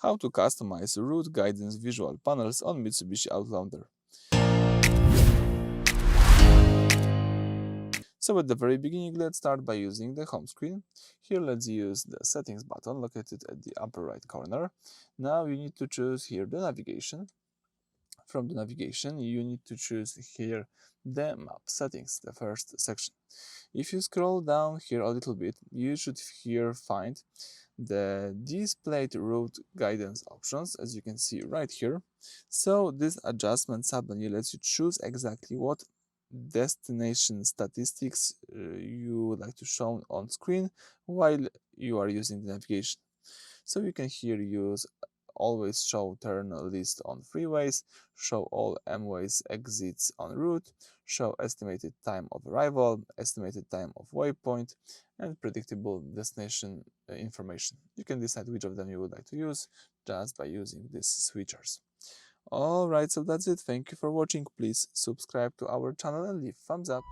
How to customize route guidance visual panels on Mitsubishi Outlander. So at the very beginning, let's start by using the home screen. Here let's use the settings button located at the upper right corner. Now you need to choose here the navigation. From the navigation, you need to choose here the map settings, the first section. If you scroll down here a little bit, you should here find the displayed route guidance options, as you can see right here. So this adjustment submenu lets you choose exactly what destination statistics you would like to show on screen while you are using the navigation. So you can here use always show turn list on freeways, show all M-ways exits en route, show estimated time of arrival, estimated time of waypoint, and predictable destination information. You can decide which of them you would like to use just by using these switchers. Alright, so that's it. Thank you for watching. Please subscribe to our channel and leave thumbs up.